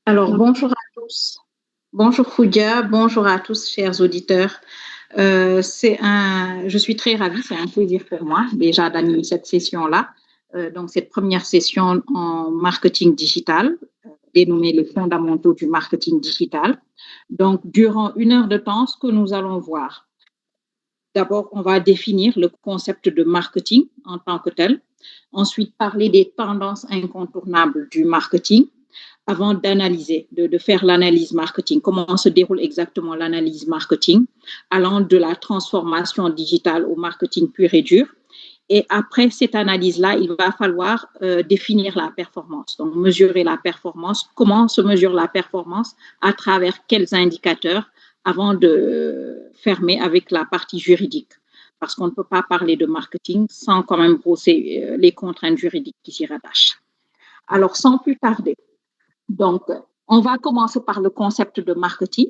Alors, bonjour à tous. Bonjour Foudia, bonjour à tous, chers auditeurs. Je suis très ravie, c'est un plaisir pour moi déjà d'animer cette session-là. Donc, cette première session en marketing digital, dénommée les fondamentaux du marketing digital. Donc, durant 1 heure de temps, ce que nous allons voir, d'abord, on va définir le concept de marketing en tant que tel. Ensuite, parler des tendances incontournables du marketing avant d'analyser, de faire l'analyse marketing. Comment se déroule exactement l'analyse marketing, allant de la transformation digitale au marketing pur et dur. Et après cette analyse-là, il va falloir définir la performance, donc mesurer la performance. Comment se mesure la performance, à travers quels indicateurs, avant de fermer avec la partie juridique. Parce qu'on ne peut pas parler de marketing sans quand même brosser les contraintes juridiques qui s'y rattachent. Alors, sans plus tarder, donc, on va commencer par le concept de marketing.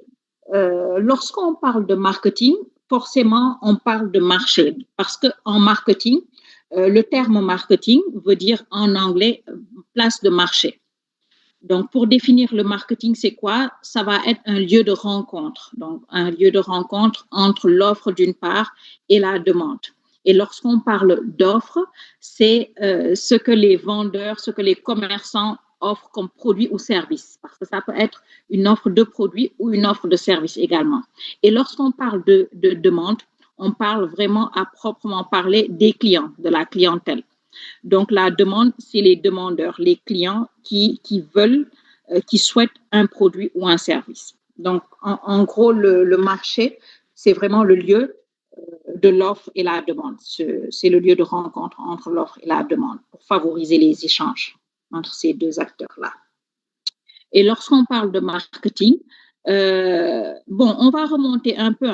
Lorsqu'on parle de marketing, forcément, on parle de marché parce qu'en marketing, le terme marketing veut dire en anglais place de marché. Donc, pour définir le marketing, c'est quoi? Ça va être un lieu de rencontre. Donc, un lieu de rencontre entre l'offre d'une part et la demande. Et lorsqu'on parle d'offre, c'est ce que les vendeurs, ce que les commerçants offrent comme produit ou service. Parce que ça peut être une offre de produit ou une offre de service également. Et lorsqu'on parle de demande, on parle vraiment à proprement parler des clients, de la clientèle. Donc, la demande, c'est les demandeurs, les clients qui veulent, qui souhaitent un produit ou un service. Donc, en gros, le marché, c'est vraiment le lieu de l'offre et la demande. C'est le lieu de rencontre entre l'offre et la demande pour favoriser les échanges entre ces deux acteurs-là. Et lorsqu'on parle de marketing, bon, on va remonter un peu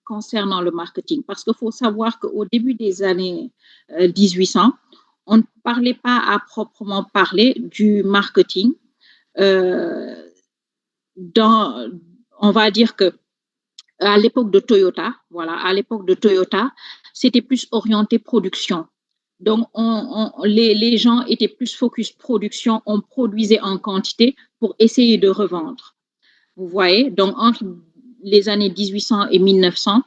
concernant le marketing parce qu'il faut savoir qu'au début des années 1800, on ne parlait pas à proprement parler du marketing. Euh, dans, on va dire que à l'époque de Toyota, voilà, à l'époque de Toyota, c'était plus orienté production. Donc, les gens étaient plus focus production, on produisait en quantité pour essayer de revendre. Vous voyez, donc entre les années 1800 et 1900,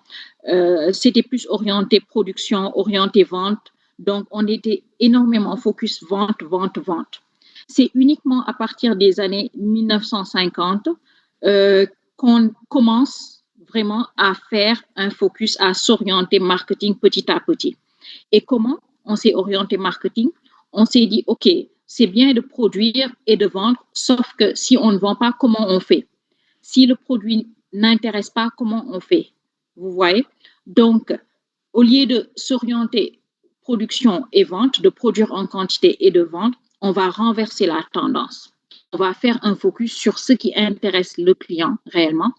c'était plus orienté production, orienté vente. Donc, on était énormément focus vente, vente, vente. C'est uniquement à partir des années 1950 qu'on commence vraiment à faire un focus, à s'orienter marketing petit à petit. Et comment on s'est orienté marketing? On s'est dit, OK, c'est bien de produire et de vendre, sauf que si on ne vend pas, comment on fait? Si le produit n'intéresse pas, comment on fait? Vous voyez? Donc, au lieu de s'orienter production et vente, de produire en quantité et de vendre, on va renverser la tendance. On va faire un focus sur ce qui intéresse le client réellement,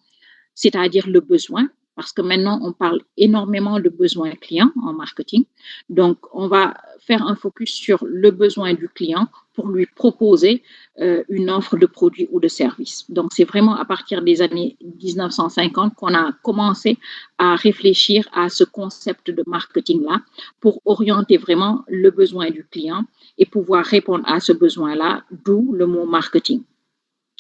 c'est-à-dire le besoin, parce que maintenant, on parle énormément de besoins clients en marketing. Donc, on va faire un focus sur le besoin du client pour lui proposer une offre de produit ou de service. Donc, c'est vraiment à partir des années 1950 qu'on a commencé à réfléchir à ce concept de marketing-là pour orienter vraiment le besoin du client et pouvoir répondre à ce besoin-là, d'où le mot marketing.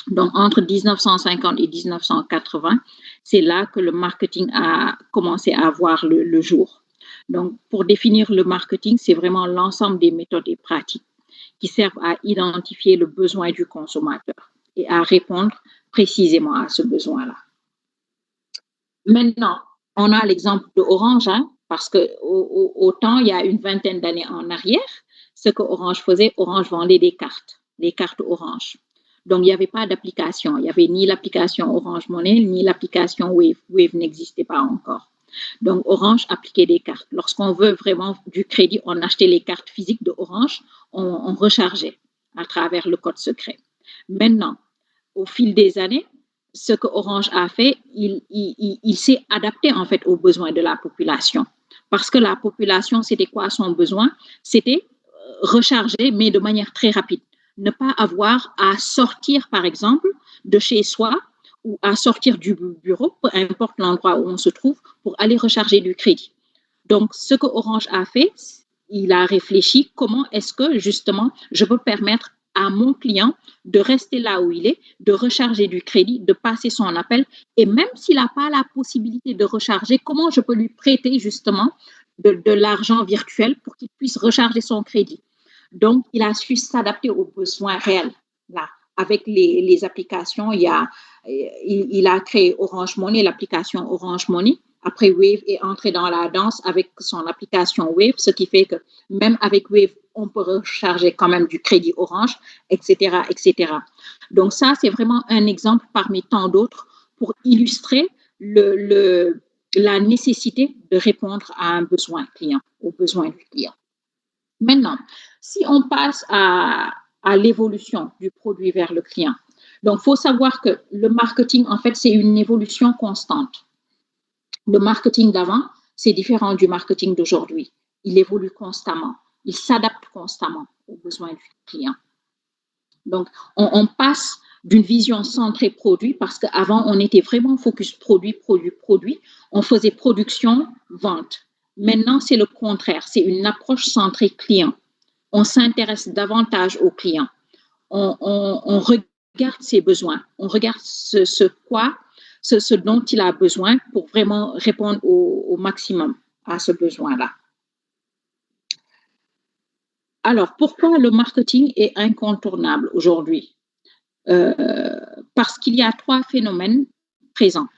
Donc, entre 1950 et 1980, c'est là que le marketing a commencé à voir le jour. Donc, pour définir le marketing, c'est vraiment l'ensemble des méthodes et pratiques qui servent à identifier le besoin du consommateur et à répondre précisément à ce besoin-là. Maintenant, on a l'exemple de Orange, parce que autant il y a une vingtaine d'années en arrière, ce que Orange faisait, Orange vendait des cartes Orange. Donc, il n'y avait pas d'application. Il n'y avait ni l'application Orange Money, ni l'application Wave. Wave n'existait pas encore. Donc, Orange appliquait des cartes. Lorsqu'on veut vraiment du crédit, on achetait les cartes physiques de Orange, on rechargeait à travers le code secret. Maintenant, au fil des années, ce que Orange a fait, il s'est adapté en fait aux besoins de la population. Parce que la population, c'était quoi son besoin? C'était recharger, mais de manière très rapide. Ne pas avoir à sortir, par exemple, de chez soi ou à sortir du bureau, peu importe l'endroit où on se trouve, pour aller recharger du crédit. Donc, ce que Orange a fait, il a réfléchi comment est-ce que justement je peux permettre à mon client de rester là où il est, de recharger du crédit, de passer son appel. Et même s'il n'a pas la possibilité de recharger, comment je peux lui prêter justement de l'argent virtuel pour qu'il puisse recharger son crédit. Donc, il a su s'adapter aux besoins réels. Là, avec les applications, il a créé Orange Money, l'application Orange Money. Après, Wave est entré dans la danse avec son application Wave, ce qui fait que même avec Wave, on peut recharger quand même du crédit Orange, etc., etc. Donc ça, c'est vraiment un exemple parmi tant d'autres pour illustrer la nécessité de répondre à un besoin client, aux besoins du client. Maintenant, si on passe à l'évolution du produit vers le client, donc il faut savoir que le marketing, en fait, c'est une évolution constante. Le marketing d'avant, c'est différent du marketing d'aujourd'hui. Il évolue constamment, il s'adapte constamment aux besoins du client. Donc, on passe d'une vision centrée produit, parce qu'avant, on était vraiment focus produit, produit, produit. On faisait production, vente. Maintenant, c'est le contraire. C'est une approche centrée client. On s'intéresse davantage aux clients. On regarde ses besoins. On regarde ce dont il a besoin pour vraiment répondre au maximum à ce besoin-là. Alors, pourquoi le marketing est incontournable aujourd'hui? Parce qu'il y a 3 phénomènes présents.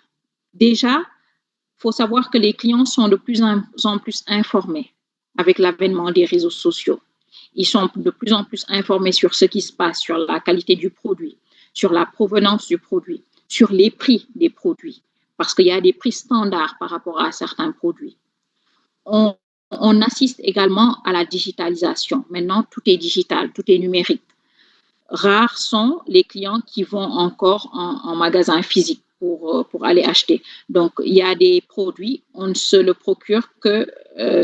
Déjà, il faut savoir que les clients sont de plus en plus informés avec l'avènement des réseaux sociaux. Ils sont de plus en plus informés sur ce qui se passe, sur la qualité du produit, sur la provenance du produit, sur les prix des produits, parce qu'il y a des prix standards par rapport à certains produits. On assiste également à la digitalisation. Maintenant, tout est digital, tout est numérique. Rares sont les clients qui vont encore en magasin physique pour aller acheter. Donc, il y a des produits, on ne se le procure que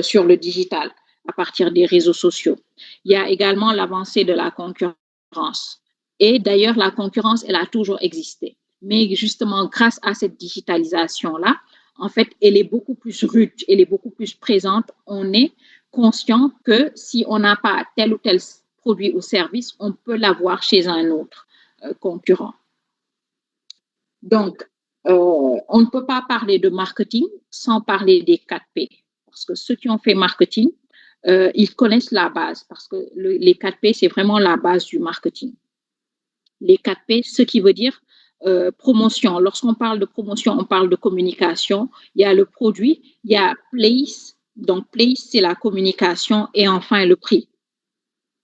sur le digital, à partir des réseaux sociaux. Il y a également l'avancée de la concurrence. Et d'ailleurs, la concurrence, elle a toujours existé. Mais justement, grâce à cette digitalisation-là, en fait, elle est beaucoup plus rude, elle est beaucoup plus présente. On est conscient que si on n'a pas tel ou tel produit ou service, on peut l'avoir chez un autre concurrent. Donc, on ne peut pas parler de marketing sans parler des 4P. Parce que ceux qui ont fait marketing, ils connaissent la base. Parce que les 4P, c'est vraiment la base du marketing. Les 4P, ce qui veut dire promotion. Lorsqu'on parle de promotion, on parle de communication. Il y a le produit, il y a place. Donc, place, c'est la communication et enfin le prix.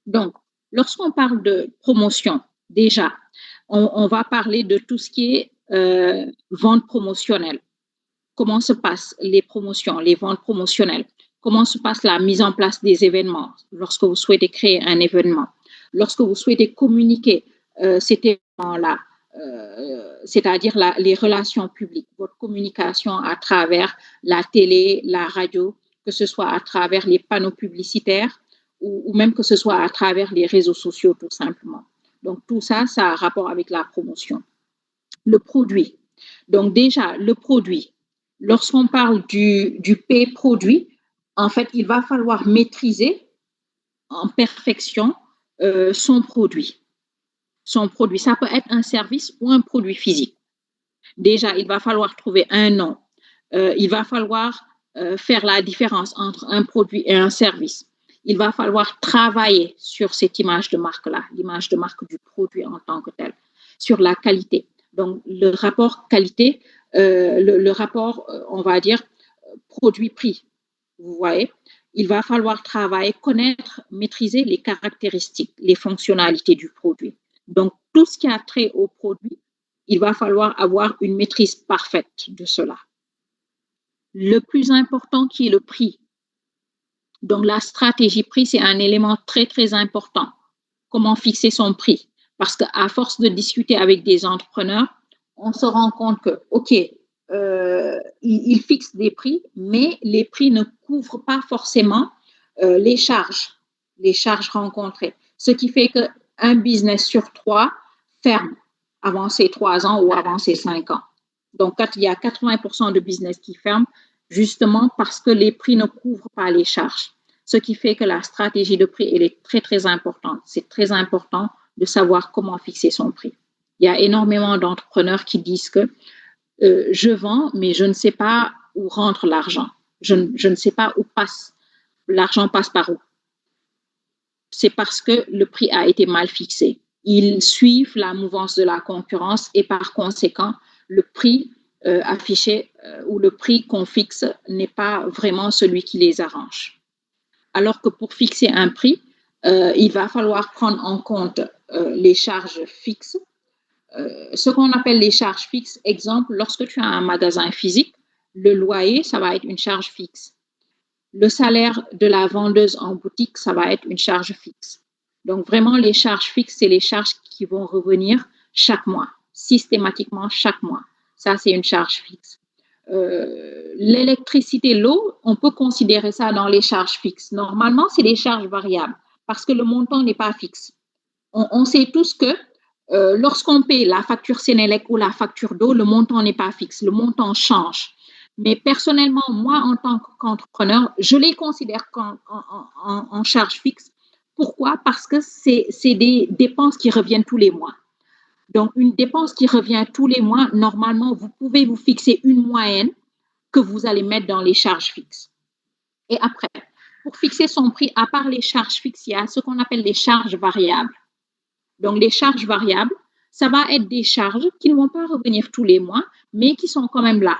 Donc, lorsqu'on parle de promotion, déjà, on va parler de tout ce qui est vente promotionnelle. Comment se passent les promotions, les ventes promotionnelles? Comment se passe la mise en place des événements lorsque vous souhaitez créer un événement? Lorsque vous souhaitez communiquer cet événement-là, c'est-à-dire les relations publiques, votre communication à travers la télé, la radio, que ce soit à travers les panneaux publicitaires ou même que ce soit à travers les réseaux sociaux tout simplement. Donc tout ça, ça a rapport avec la promotion. Le produit. Donc déjà, le produit, lorsqu'on parle du P produit, en fait, il va falloir maîtriser en perfection son produit. Son produit, ça peut être un service ou un produit physique. Déjà, il va falloir trouver un nom. Il va falloir faire la différence entre un produit et un service. Il va falloir travailler sur cette image de marque-là, l'image de marque du produit en tant que tel, sur la qualité. Donc, le rapport qualité, le rapport, on va dire, produit-prix, vous voyez, il va falloir travailler, connaître, maîtriser les caractéristiques, les fonctionnalités du produit. Donc, tout ce qui a trait au produit, il va falloir avoir une maîtrise parfaite de cela. Le plus important qui est le prix. Donc, la stratégie prix, c'est un élément très, très important. Comment fixer son prix? Parce qu'à force de discuter avec des entrepreneurs, on se rend compte que, OK, ils fixent des prix, mais les prix ne couvrent pas forcément les charges rencontrées. Ce qui fait qu'un business sur 3 ferme avant ses 3 ans ou avant ses 5 ans. Donc, il y a 80% de business qui ferment justement parce que les prix ne couvrent pas les charges. Ce qui fait que la stratégie de prix, elle est très, très importante. C'est très important de savoir comment fixer son prix. Il y a énormément d'entrepreneurs qui disent que je vends, mais je ne sais pas où rentre l'argent. Je ne sais pas où passe. L'argent passe par où? C'est parce que le prix a été mal fixé. Ils suivent la mouvance de la concurrence et par conséquent, le prix affiché ou le prix qu'on fixe n'est pas vraiment celui qui les arrange. Alors que pour fixer un prix, il va falloir prendre en compte les charges fixes. Ce qu'on appelle les charges fixes, exemple, lorsque tu as un magasin physique, le loyer, ça va être une charge fixe. Le salaire de la vendeuse en boutique, ça va être une charge fixe. Donc, vraiment, les charges fixes, c'est les charges qui vont revenir chaque mois, systématiquement chaque mois. Ça, c'est une charge fixe. L'électricité, l'eau, on peut considérer ça dans les charges fixes. Normalement, c'est des charges variables parce que le montant n'est pas fixe. On sait tous que lorsqu'on paye la facture Sénélec ou la facture d'eau, le montant n'est pas fixe, le montant change. Mais personnellement, moi, en tant qu'entrepreneur, je les considère en charge fixe. Pourquoi? Parce que c'est des dépenses qui reviennent tous les mois. Donc, une dépense qui revient tous les mois, normalement, vous pouvez vous fixer une moyenne que vous allez mettre dans les charges fixes. Et après, pour fixer son prix, à part les charges fixes, il y a ce qu'on appelle les charges variables. Donc, les charges variables, ça va être des charges qui ne vont pas revenir tous les mois, mais qui sont quand même là.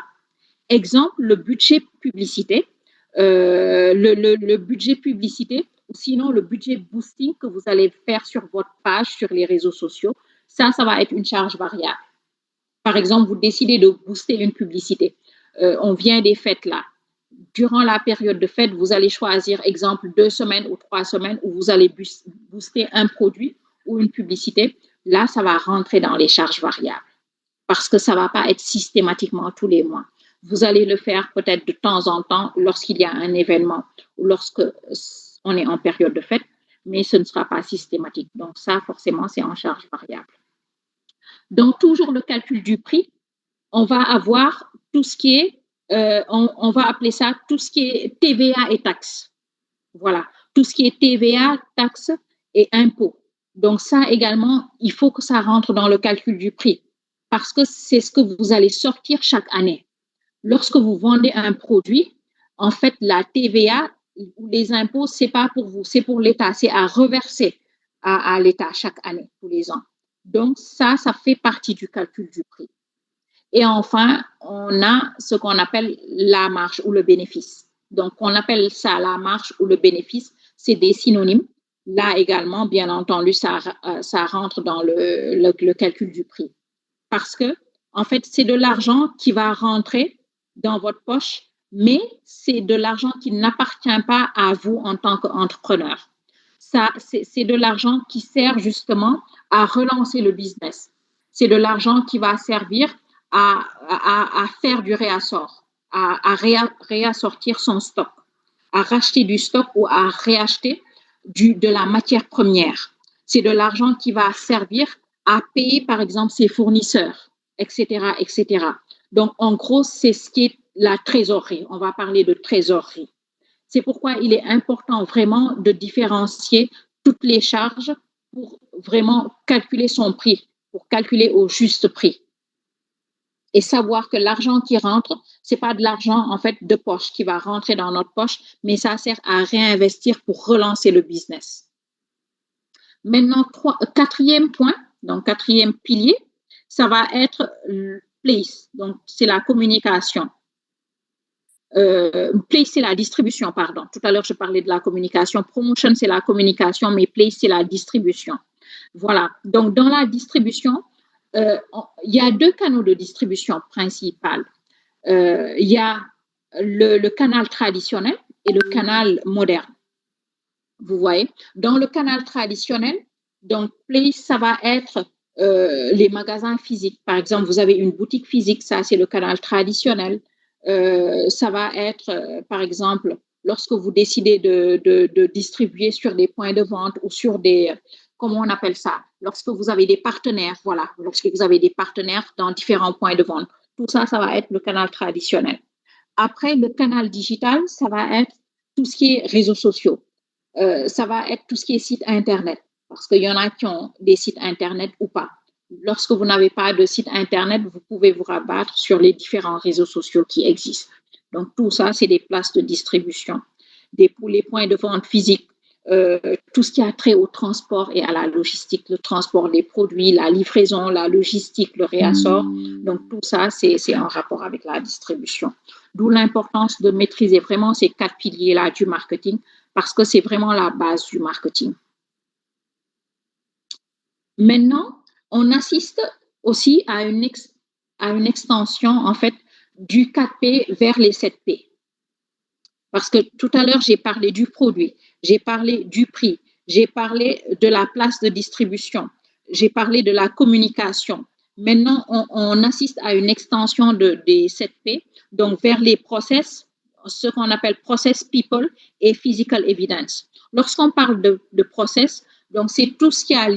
Exemple, le budget publicité, le budget publicité, ou sinon le budget boosting que vous allez faire sur votre page, sur les réseaux sociaux, ça va être une charge variable. Par exemple, vous décidez de booster une publicité. On vient des fêtes là. Durant la période de fête, vous allez choisir, exemple, 2 semaines ou 3 semaines où vous allez booster un produit ou une publicité. Là, ça va rentrer dans les charges variables parce que ça ne va pas être systématiquement tous les mois. Vous allez le faire peut-être de temps en temps lorsqu'il y a un événement ou lorsqu'on est en période de fête, mais ce ne sera pas systématique. Donc ça, forcément, c'est en charge variable. Dans toujours le calcul du prix, on va avoir tout ce qui est, on va appeler ça tout ce qui est TVA et taxes. Voilà, tout ce qui est TVA, taxes et impôts. Donc ça également, il faut que ça rentre dans le calcul du prix parce que c'est ce que vous allez sortir chaque année. Lorsque vous vendez un produit, en fait, la TVA ou les impôts, ce n'est pas pour vous, c'est pour l'État, c'est à reverser à l'État chaque année, tous les ans. Donc, ça fait partie du calcul du prix. Et enfin, on a ce qu'on appelle la marge ou le bénéfice. Donc, on appelle ça la marge ou le bénéfice, c'est des synonymes. Là également, bien entendu, ça rentre dans le calcul du prix. Parce que, en fait, c'est de l'argent qui va rentrer dans votre poche, mais c'est de l'argent qui n'appartient pas à vous en tant qu'entrepreneur. Ça, c'est de l'argent qui sert justement à relancer le business. C'est de l'argent qui va servir à faire du réassort, à réassortir son stock, à racheter du stock ou à réacheter de la matière première. C'est de l'argent qui va servir à payer, par exemple, ses fournisseurs, etc., etc. Donc, en gros, c'est ce qui est la trésorerie. On va parler de trésorerie. C'est pourquoi il est important vraiment de différencier toutes les charges pour vraiment calculer son prix, pour calculer au juste prix. Et savoir que l'argent qui rentre, ce n'est pas de l'argent en fait de poche qui va rentrer dans notre poche, mais ça sert à réinvestir pour relancer le business. Maintenant, quatrième point, donc quatrième pilier, ça va être place, donc c'est la communication. Place, c'est la distribution, pardon. Tout à l'heure, je parlais de la communication. Promotion, c'est la communication, mais place, c'est la distribution. Voilà. Donc, dans la distribution, il y a 2 canaux de distribution principaux. Il y a le canal traditionnel et le canal moderne. Vous voyez, dans le canal traditionnel, donc place, ça va être les magasins physiques. Par exemple, vous avez une boutique physique, ça c'est le canal traditionnel. Ça va être, par exemple, lorsque vous décidez de distribuer sur des points de vente ou sur des, comment on appelle ça, lorsque vous avez des partenaires, voilà, lorsque vous avez des partenaires dans différents points de vente. Tout ça, ça va être le canal traditionnel. Après, le canal digital, ça va être tout ce qui est réseaux sociaux. Ça va être tout ce qui est site Internet. parce qu'il y en a qui ont des sites Internet ou pas. Lorsque vous n'avez pas de site Internet, vous pouvez vous rabattre sur les différents réseaux sociaux qui existent. Donc, tout ça, c'est des places de distribution. Pour les points de vente physiques, tout ce qui a trait au transport et à la logistique, le transport des produits, la livraison, la logistique, le réassort. Donc, tout ça, c'est en rapport avec la distribution. D'où l'importance de maîtriser vraiment ces 4 piliers-là du marketing, parce que c'est vraiment la base du marketing. Maintenant, on assiste aussi à une extension, en fait, du 4P vers les 7P. Parce que tout à l'heure, j'ai parlé du produit, j'ai parlé du prix, j'ai parlé de la place de distribution, j'ai parlé de la communication. Maintenant, on assiste à une extension des 7P, donc vers les process, ce qu'on appelle process people et physical evidence. Lorsqu'on parle de process, donc c'est tout ce qui a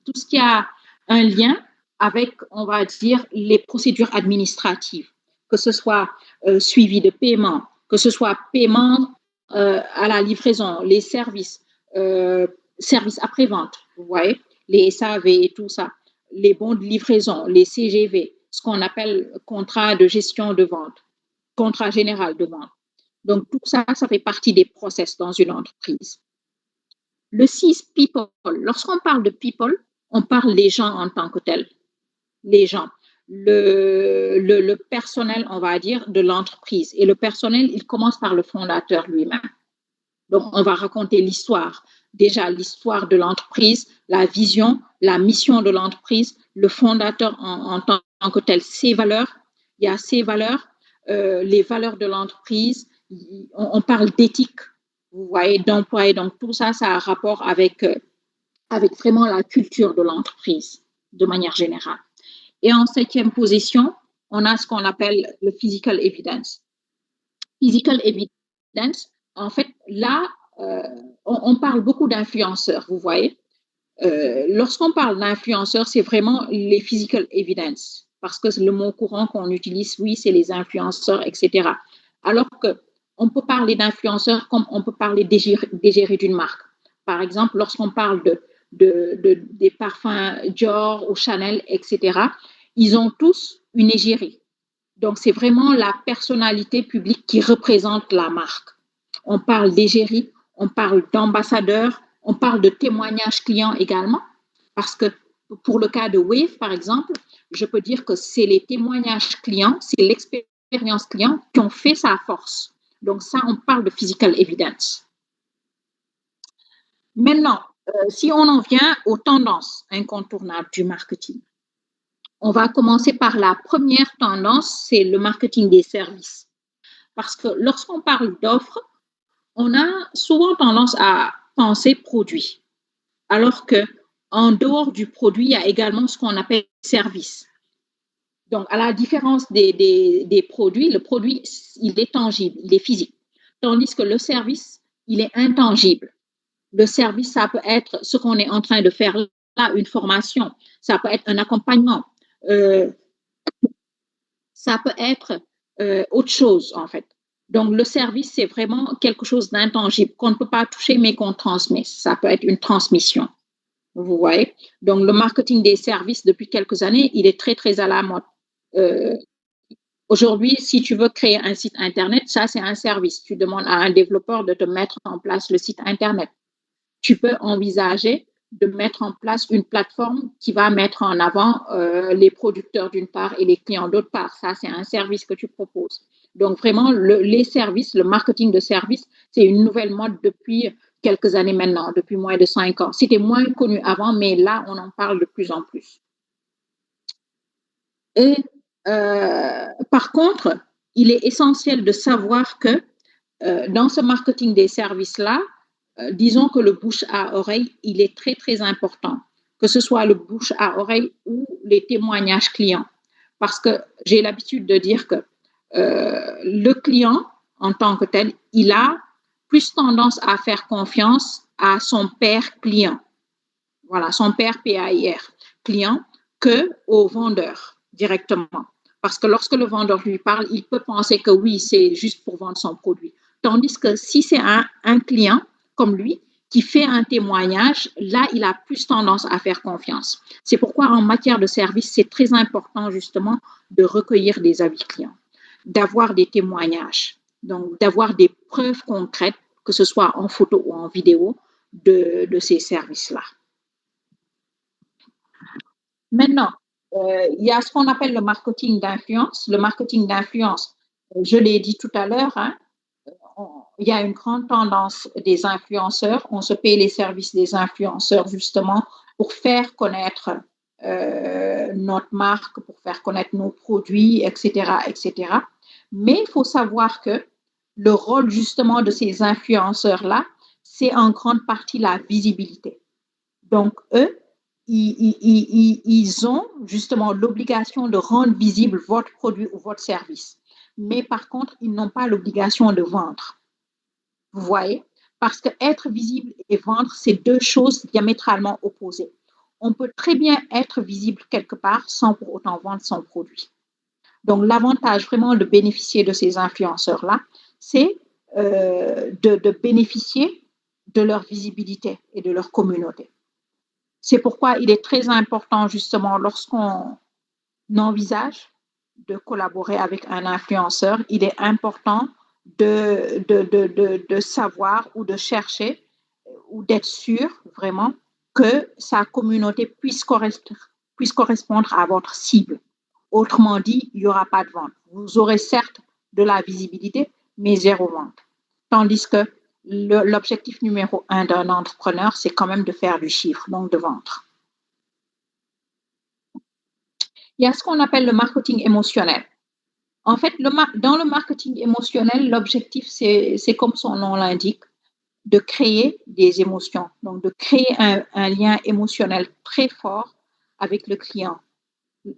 tout ce qui a un lien avec, on va dire, les procédures administratives, que ce soit suivi de paiement, que ce soit paiement à la livraison, les services après-vente, vous voyez, les SAV et tout ça, les bons de livraison, les CGV, ce qu'on appelle contrat de gestion de vente, contrat général de vente. Donc, tout ça, ça fait partie des process dans une entreprise. Le 6, people. Lorsqu'on parle de people, on parle des gens en tant que tels. Les gens. Le personnel, on va dire, de l'entreprise. Et le personnel, il commence par le fondateur lui-même. Donc, on va raconter l'histoire. Déjà, l'histoire de l'entreprise, la vision, la mission de l'entreprise, le fondateur en tant que tel, ses valeurs. Il y a ses valeurs, les valeurs de l'entreprise. On parle d'éthique, vous voyez, d'emploi. Et donc, tout ça, ça a rapport avec vraiment la culture de l'entreprise, de manière générale. Et en 7e position, on a ce qu'on appelle le physical evidence. Physical evidence, en fait, là, on parle beaucoup d'influenceurs, vous voyez. Lorsqu'on parle d'influenceurs, c'est vraiment les physical evidence, parce que le mot courant qu'on utilise, oui, c'est les influenceurs, etc. Alors qu'on peut parler d'influenceurs comme on peut parler d'égérie d'une marque. Par exemple, lorsqu'on parle des parfums Dior ou Chanel, etc., ils ont tous une égérie. Donc, c'est vraiment la personnalité publique qui représente la marque. On parle d'égérie, on parle d'ambassadeur, on parle de témoignages clients également, parce que pour le cas de Wave, par exemple, je peux dire que c'est les témoignages clients, c'est l'expérience client qui ont fait sa force. Donc, ça, on parle de physical evidence. Maintenant, si on en vient aux tendances incontournables du marketing, on va commencer par la première tendance, c'est le marketing des services. Parce que lorsqu'on parle d'offres, on a souvent tendance à penser produit, alors qu'en dehors du produit, il y a également ce qu'on appelle service. Donc, à la différence des produits, le produit, il est tangible, il est physique, tandis que le service, il est intangible. Le service, ça peut être ce qu'on est en train de faire là, une formation, ça peut être un accompagnement, ça peut être autre chose, en fait. Donc, le service, c'est vraiment quelque chose d'intangible qu'on ne peut pas toucher, mais qu'on transmet. Ça peut être une transmission. Vous voyez? Donc, le marketing des services, depuis quelques années, il est très, très à la mode. Aujourd'hui, si tu veux créer un site Internet, ça, c'est un service. Tu demandes à un développeur de te mettre en place le site Internet. Tu peux envisager de mettre en place une plateforme qui va mettre en avant les producteurs d'une part et les clients d'autre part. Ça, c'est un service que tu proposes. Donc, vraiment, les services, le marketing de services, c'est une nouvelle mode depuis quelques années maintenant, depuis moins de 5 ans. C'était moins connu avant, mais là, on en parle de plus en plus. Et par contre, il est essentiel de savoir que dans ce marketing des services-là, disons que le bouche à oreille, il est très, très important, que ce soit le bouche à oreille ou les témoignages clients. Parce que j'ai l'habitude de dire que le client, en tant que tel, il a plus tendance à faire confiance à son père client. Voilà, son père PAIR, client, qu'au vendeur directement. Parce que lorsque le vendeur lui parle, il peut penser que oui, c'est juste pour vendre son produit. Tandis que si c'est un client comme lui, qui fait un témoignage, là, il a plus tendance à faire confiance. C'est pourquoi en matière de service, c'est très important justement de recueillir des avis clients, d'avoir des témoignages, donc d'avoir des preuves concrètes, que ce soit en photo ou en vidéo, de ces services-là. Maintenant, il y a ce qu'on appelle le marketing d'influence. Le marketing d'influence, je l'ai dit tout à l'heure, hein, il y a une grande tendance des influenceurs. On se paye les services des influenceurs justement pour faire connaître notre marque, pour faire connaître nos produits, etc., etc. Mais il faut savoir que le rôle justement de ces influenceurs-là, c'est en grande partie la visibilité. Donc, eux, ils ont justement l'obligation de rendre visible votre produit ou votre service. Mais par contre, ils n'ont pas l'obligation de vendre. Vous voyez? Parce que être visible et vendre, c'est deux choses diamétralement opposées. On peut très bien être visible quelque part sans pour autant vendre son produit. Donc, l'avantage vraiment de bénéficier de ces influenceurs-là, c'est de bénéficier de leur visibilité et de leur communauté. C'est pourquoi il est très important, justement, lorsqu'on envisage de collaborer avec un influenceur, il est important de savoir ou de chercher ou d'être sûr vraiment que sa communauté puisse correspondre à votre cible. Autrement dit, il n'y aura pas de vente. Vous aurez certes de la visibilité, mais zéro vente. Tandis que l'objectif numéro un d'un entrepreneur, c'est quand même de faire du chiffre, donc de vendre. Il y a ce qu'on appelle le marketing émotionnel. En fait, dans le marketing émotionnel, l'objectif, c'est comme son nom l'indique, de créer des émotions, donc de créer un lien émotionnel très fort avec le client.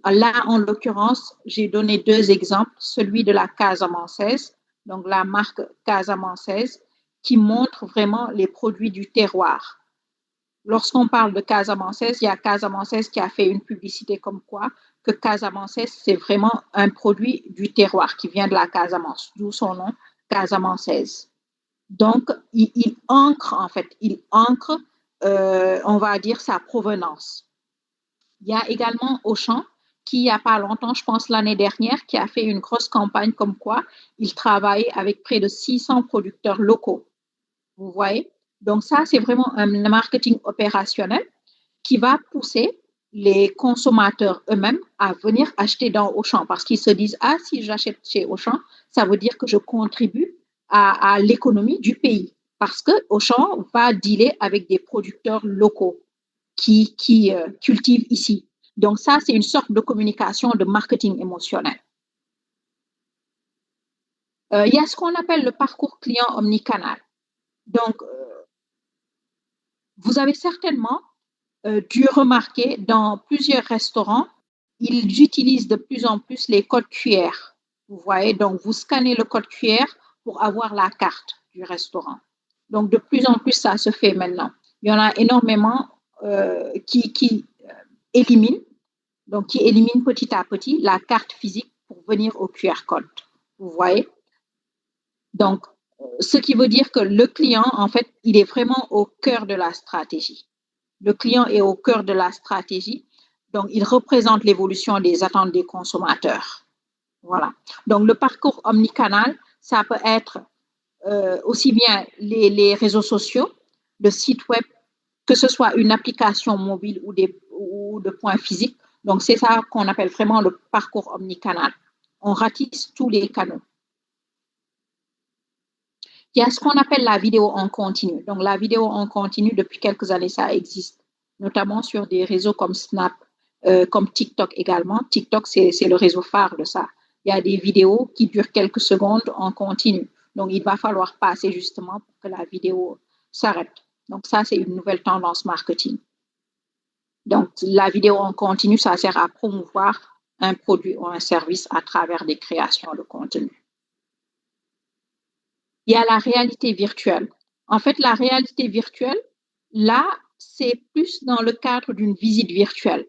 Là, en l'occurrence, j'ai donné deux exemples, celui de la Casamançaise, donc la marque Casamançaise, qui montre vraiment les produits du terroir. Lorsqu'on parle de Casamançaise, il y a Casamançaise qui a fait une publicité comme quoi que Casamançaise, c'est vraiment un produit du terroir qui vient de la Casamance, d'où son nom, Casamançaise. Donc, il ancre, en fait, on va dire, sa provenance. Il y a également Auchan, qui, il n'y a pas longtemps, je pense l'année dernière, qui a fait une grosse campagne comme quoi il travaille avec près de 600 producteurs locaux. Vous voyez? Donc, ça, c'est vraiment un marketing opérationnel qui va pousser les consommateurs eux-mêmes à venir acheter dans Auchan parce qu'ils se disent, ah, si j'achète chez Auchan, ça veut dire que je contribue à l'économie du pays parce que Auchan va dealer avec des producteurs locaux qui cultivent ici. Donc, ça, c'est une sorte de communication de marketing émotionnel. Il y a ce qu'on appelle le parcours client omnicanal. Donc, vous avez certainement dû remarquer dans plusieurs restaurants, ils utilisent de plus en plus les codes QR. Vous voyez, donc vous scannez le code QR pour avoir la carte du restaurant. Donc, de plus en plus, ça se fait maintenant. Il y en a énormément qui éliminent, donc qui éliminent petit à petit la carte physique pour venir au QR code. Vous voyez? Donc, ce qui veut dire que le client, en fait, il est vraiment au cœur de la stratégie. Le client est au cœur de la stratégie, donc il représente l'évolution des attentes des consommateurs. Voilà. Donc, le parcours omnicanal, ça peut être aussi bien les réseaux sociaux, le site web, que ce soit une application mobile ou de points physiques. Donc, c'est ça qu'on appelle vraiment le parcours omnicanal. On ratisse tous les canaux. Il y a ce qu'on appelle la vidéo en continu. Donc, la vidéo en continu, depuis quelques années, ça existe, notamment sur des réseaux comme Snap, comme TikTok également. TikTok, c'est le réseau phare de ça. Il y a des vidéos qui durent quelques secondes en continu. Donc, il va falloir passer justement pour que la vidéo s'arrête. Donc, ça, c'est une nouvelle tendance marketing. Donc, la vidéo en continu, ça sert à promouvoir un produit ou un service à travers des créations de contenu. Il y a la réalité virtuelle. En fait, la réalité virtuelle, là, c'est plus dans le cadre d'une visite virtuelle.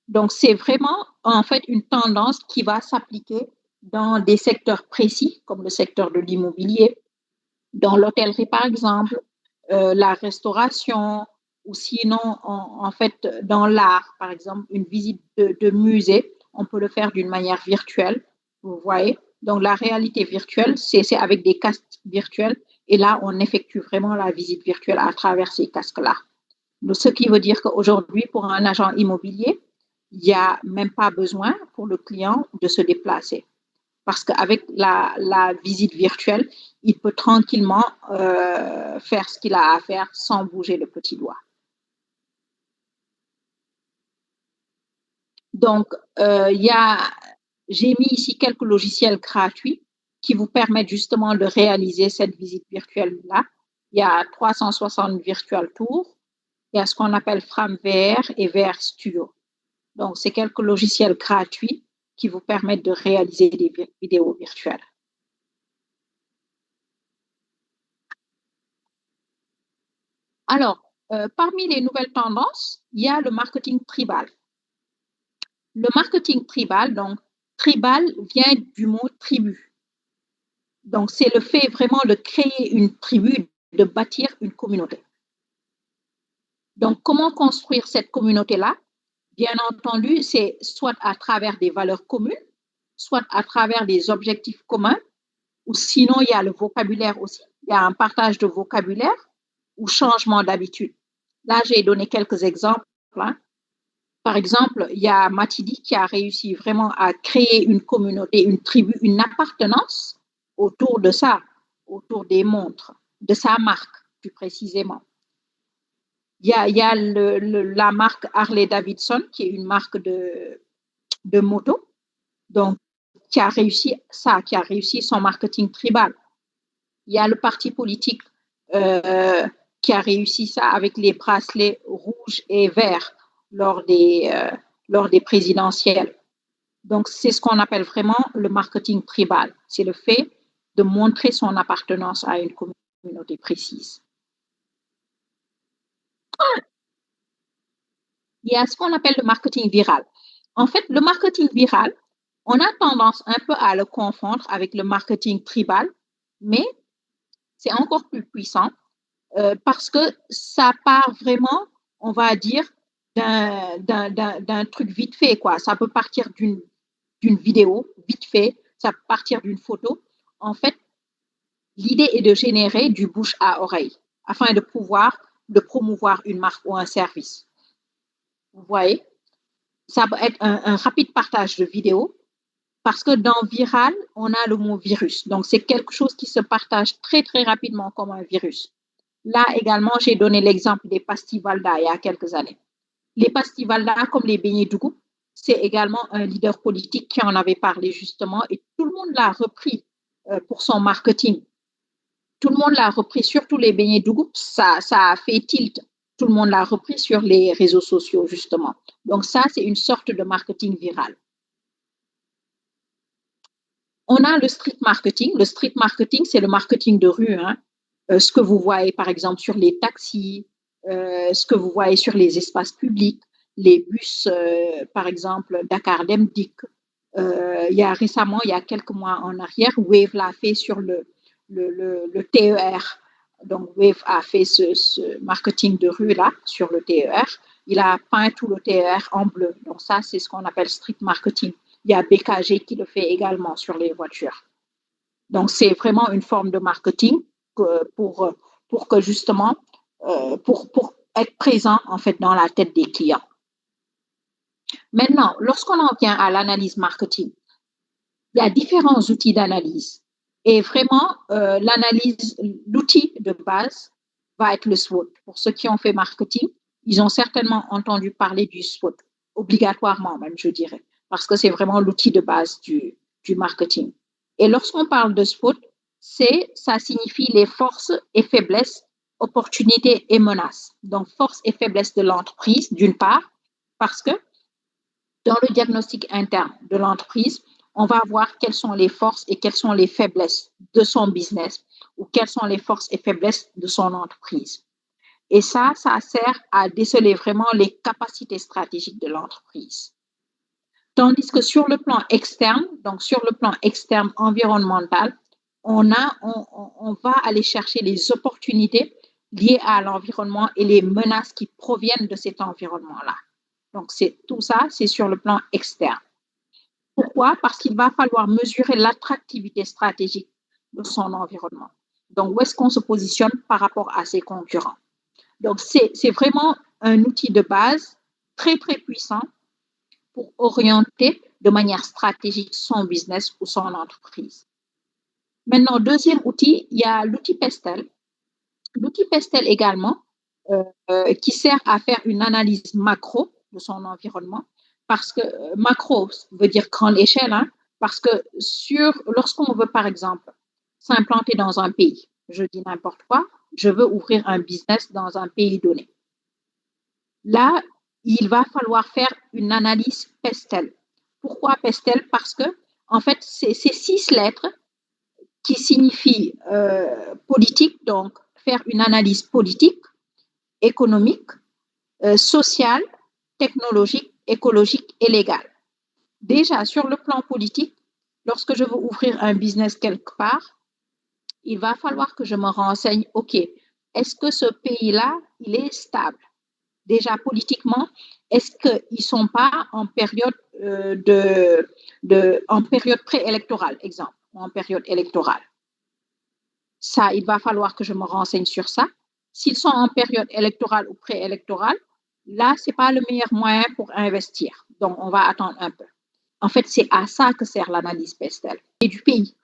Donc, c'est vraiment, en fait, une tendance qui va s'appliquer dans des secteurs précis, comme le secteur de l'immobilier, dans l'hôtellerie, par exemple, la restauration, ou sinon, en fait, dans l'art, par exemple, une visite de musée, on peut le faire d'une manière virtuelle, vous voyez. Donc, la réalité virtuelle, c'est avec des casques virtuels, et là, on effectue vraiment la visite virtuelle à travers ces casques-là. Ce qui veut dire qu'aujourd'hui, pour un agent immobilier, il n'y a même pas besoin pour le client de se déplacer. Parce qu'avec la visite virtuelle, il peut tranquillement faire ce qu'il a à faire sans bouger le petit doigt. Donc, y a, j'ai mis ici quelques logiciels gratuits qui vous permettent justement de réaliser cette visite virtuelle-là. Il y a 360 Virtual Tours, il y a ce qu'on appelle FramVR et VR Studio. Donc, c'est quelques logiciels gratuits qui vous permettent de réaliser des vidéos virtuelles. Alors, parmi les nouvelles tendances, il y a le marketing tribal. Le marketing tribal, donc, tribal vient du mot tribu. Donc, c'est le fait vraiment de créer une tribu, de bâtir une communauté. Donc, comment construire cette communauté-là? Bien entendu, c'est soit à travers des valeurs communes, soit à travers des objectifs communs, ou sinon, il y a le vocabulaire aussi. Il y a un partage de vocabulaire ou changement d'habitude. Là, j'ai donné quelques exemples, hein. Par exemple, il y a Matidi qui a réussi vraiment à créer une communauté, une tribu, une appartenance autour de ça, autour des montres, de sa marque plus précisément. Il y a la marque Harley Davidson qui est une marque de moto, donc qui a réussi ça, qui a réussi son marketing tribal. Il y a le parti politique qui a réussi ça avec les bracelets rouges et verts lors des présidentielles. Donc, c'est ce qu'on appelle vraiment le marketing tribal. C'est le fait de montrer son appartenance à une communauté précise. Il y a ce qu'on appelle le marketing viral. En fait, le marketing viral, on a tendance un peu à le confondre avec le marketing tribal, mais c'est encore plus puissant parce que ça part vraiment, on va dire, d'un truc vite fait, quoi. Ça peut partir d'une vidéo vite fait, ça peut partir d'une photo. En fait, l'idée est de générer du bouche à oreille afin de promouvoir une marque ou un service. Vous voyez, ça peut être un rapide partage de vidéos parce que dans viral, on a le mot virus. Donc, c'est quelque chose qui se partage très, très rapidement comme un virus. Là également, j'ai donné l'exemple des pastilles Valda il y a quelques années. Les pastilles Valda, comme les beignets Dougou, c'est également un leader politique qui en avait parlé justement et tout le monde l'a repris pour son marketing. Tout le monde l'a repris, surtout les beignets Dougou, ça a fait tilt. Tout le monde l'a repris sur les réseaux sociaux justement. Donc ça, c'est une sorte de marketing viral. On a le street marketing. Le street marketing, c'est le marketing de rue, hein. Ce que vous voyez par exemple sur les taxis, ce que vous voyez sur les espaces publics, les bus, par exemple, Dakar Demdik. Il y a récemment, il y a quelques mois en arrière, Wave l'a fait sur le TER. Donc, Wave a fait ce marketing de rue-là sur le TER. Il a peint tout le TER en bleu. Donc, ça, c'est ce qu'on appelle street marketing. Il y a BKG qui le fait également sur les voitures. Donc, c'est vraiment une forme de marketing pour que justement, pour être présent en fait dans la tête des clients. Maintenant, lorsqu'on en vient à l'analyse marketing, il y a différents outils d'analyse. Et vraiment, l'outil de base va être le SWOT. Pour ceux qui ont fait marketing, ils ont certainement entendu parler du SWOT, obligatoirement même, je dirais, parce que c'est vraiment l'outil de base du marketing. Et lorsqu'on parle de SWOT, ça signifie les forces et faiblesses, opportunités et menaces. Donc, forces et faiblesses de l'entreprise, d'une part, parce que dans le diagnostic interne de l'entreprise, on va voir quelles sont les forces et quelles sont les faiblesses de son business ou quelles sont les forces et faiblesses de son entreprise. Et ça sert à déceler vraiment les capacités stratégiques de l'entreprise. Tandis que sur le plan externe, donc sur le plan externe environnemental, on va aller chercher les opportunités liées à l'environnement et les menaces qui proviennent de cet environnement-là. Donc, tout ça, c'est sur le plan externe. Pourquoi? Parce qu'il va falloir mesurer l'attractivité stratégique de son environnement. Donc, où est-ce qu'on se positionne par rapport à ses concurrents? Donc, c'est vraiment un outil de base très, très puissant pour orienter de manière stratégique son business ou son entreprise. Maintenant, deuxième outil, il y a l'outil Pestel. L'outil Pestel également, qui sert à faire une analyse macro de son environnement, parce que macro veut dire grande échelle, hein, parce que lorsqu'on veut, par exemple, s'implanter dans un pays, je dis n'importe quoi, je veux ouvrir un business dans un pays donné. Là, il va falloir faire une analyse Pestel. Pourquoi Pestel? Parce que, en fait, c'est 6 lettres qui signifient politique, donc faire une analyse politique, économique, sociale, technologique, écologique et légale. Déjà, sur le plan politique, lorsque je veux ouvrir un business quelque part, il va falloir que je me renseigne, OK, est-ce que ce pays-là, il est stable? Déjà politiquement, est-ce qu'ils ne sont pas en période, en période préélectorale, exemple, ou en période électorale? Ça, il va falloir que je me renseigne sur ça. S'ils sont en période électorale ou préélectorale, là, ce n'est pas le meilleur moyen pour investir. Donc, on va attendre un peu. En fait, c'est à ça que sert l'analyse Pestel et du pays.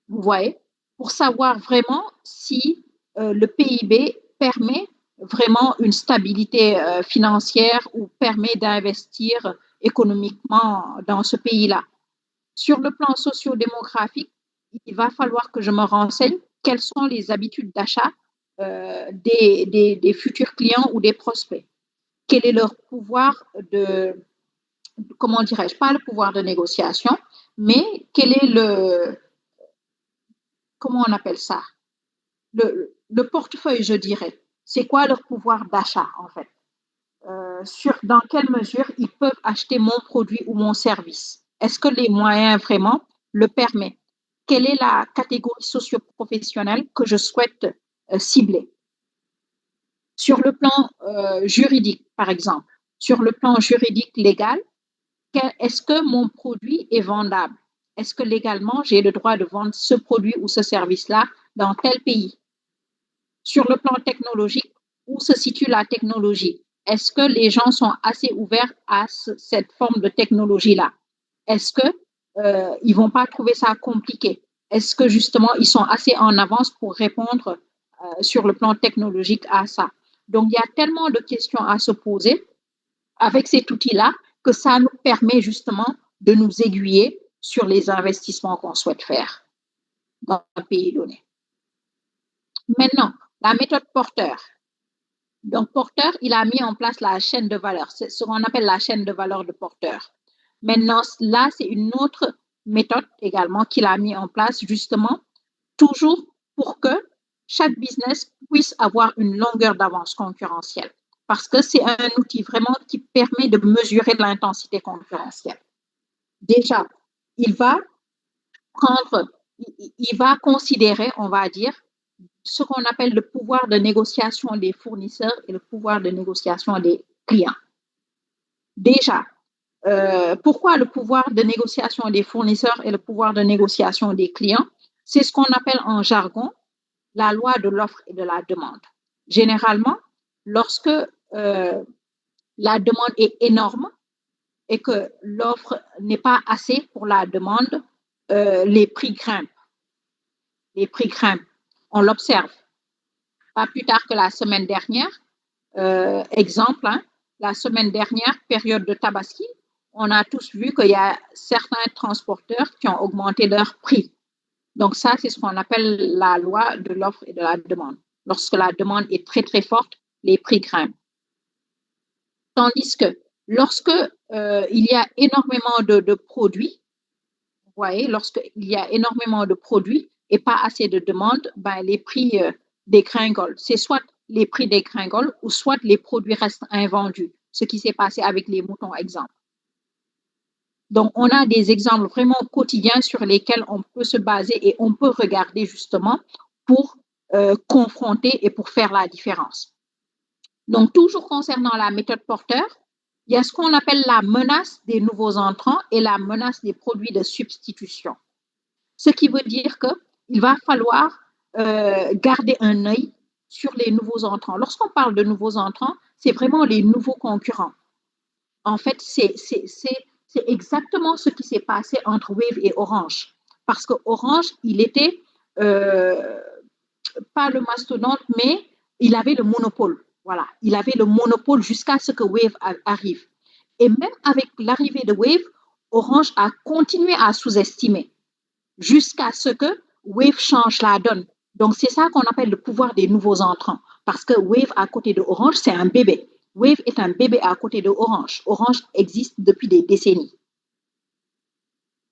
Vous voyez, pour savoir vraiment si le PIB permet vraiment une stabilité financière ou permet d'investir économiquement dans ce pays-là. Sur le plan socio-démographique, il va falloir que je me renseigne quelles sont les habitudes d'achat des futurs clients ou des prospects. Quel est leur pouvoir comment dirais-je, pas le pouvoir de négociation, mais quel est comment on appelle ça? Le portefeuille, je dirais. C'est quoi leur pouvoir d'achat, en fait? Dans quelle mesure ils peuvent acheter mon produit ou mon service? Est-ce que les moyens vraiment le permettent? Quelle est la catégorie socio-professionnelle que je souhaite cibler? Sur le plan juridique, par exemple, sur le plan juridique légal, est-ce que mon produit est vendable? Est-ce que légalement, j'ai le droit de vendre ce produit ou ce service-là dans tel pays? Sur le plan technologique, où se situe la technologie? Est-ce que les gens sont assez ouverts à cette forme de technologie-là? Est-ce qu'ils ne vont pas trouver ça compliqué? Est-ce que justement, ils sont assez en avance pour répondre sur le plan technologique à ça? Donc, il y a tellement de questions à se poser avec cet outil-là que ça nous permet justement de nous aiguiller sur les investissements qu'on souhaite faire dans un pays donné. Maintenant, la méthode Porter. Donc, Porter, il a mis en place la chaîne de valeur. C'est ce qu'on appelle la chaîne de valeur de Porter. Maintenant, là, c'est une autre méthode également qu'il a mis en place justement, toujours pour que chaque business puisse avoir une longueur d'avance concurrentielle. Parce que c'est un outil vraiment qui permet de mesurer l'intensité concurrentielle. Déjà, il va considérer, on va dire, ce qu'on appelle le pouvoir de négociation des fournisseurs et le pouvoir de négociation des clients. Déjà, pourquoi le pouvoir de négociation des fournisseurs et le pouvoir de négociation des clients? C'est ce qu'on appelle en jargon la loi de l'offre et de la demande. Généralement, lorsque la demande est énorme et que l'offre n'est pas assez pour la demande, les prix grimpent. Les prix grimpent. On l'observe. Pas plus tard que la semaine dernière, exemple, hein, la semaine dernière, période de Tabaski, on a tous vu qu'il y a certains transporteurs qui ont augmenté leur prix. Donc ça, c'est ce qu'on appelle la loi de l'offre et de la demande. Lorsque la demande est très, très forte, les prix grimpent. Tandis que lorsque il y a énormément de produits, vous voyez, lorsqu'il y a énormément de produits et pas assez de demandes, ben, les prix dégringolent. C'est soit les prix dégringolent ou soit les produits restent invendus, ce qui s'est passé avec les moutons, exemple. Donc, on a des exemples vraiment quotidiens sur lesquels on peut se baser et on peut regarder justement pour confronter et pour faire la différence. Donc, toujours concernant la méthode porteur, il y a ce qu'on appelle la menace des nouveaux entrants et la menace des produits de substitution. Ce qui veut dire qu'il va falloir garder un œil sur les nouveaux entrants. Lorsqu'on parle de nouveaux entrants, c'est vraiment les nouveaux concurrents. En fait, c'est exactement ce qui s'est passé entre Wave et Orange. Parce que Orange, il était pas le mastodonte, mais il avait le monopole. Voilà, il avait le monopole jusqu'à ce que Wave arrive. Et même avec l'arrivée de Wave, Orange a continué à sous-estimer jusqu'à ce que Wave change la donne. Donc, c'est ça qu'on appelle le pouvoir des nouveaux entrants. Parce que Wave, à côté de Orange, c'est un bébé. Wave est un bébé à côté de Orange. Orange existe depuis des décennies.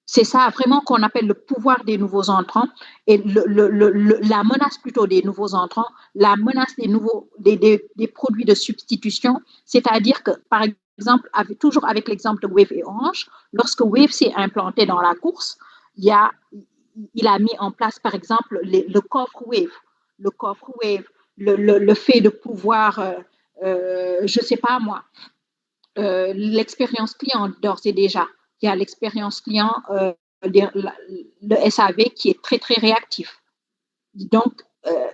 C'est ça vraiment qu'on appelle le pouvoir des nouveaux entrants et la menace plutôt des nouveaux entrants, la menace des produits de substitution. C'est-à-dire que, par exemple, toujours avec l'exemple de Wave et Orange, lorsque Wave s'est implanté dans la course, il a mis en place, par exemple, le coffre Wave. Le coffre Wave, le fait de pouvoir, je ne sais pas moi, l'expérience client d'ores et déjà. Il y a l'expérience client, le SAV qui est très, très réactif. Donc,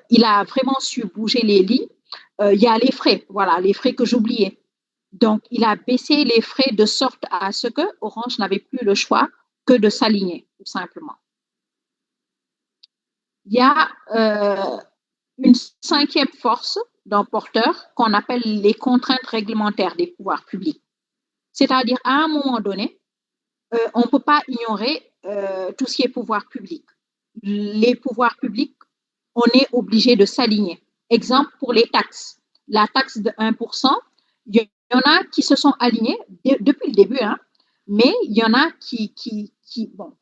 il a vraiment su bouger les lignes. Il y a les frais, voilà, les frais que j'oubliais. Donc, il a baissé les frais de sorte à ce que Orange n'avait plus le choix que de s'aligner, tout simplement. Il y a une cinquième force d'un porteur qu'on appelle les contraintes réglementaires des pouvoirs publics. C'est-à-dire, à un moment donné, on ne peut pas ignorer tout ce qui est pouvoir public. Les pouvoirs publics, on est obligé de s'aligner. Exemple pour les taxes. La taxe de 1%, il y en a qui se sont alignés depuis le début, hein, mais il y en a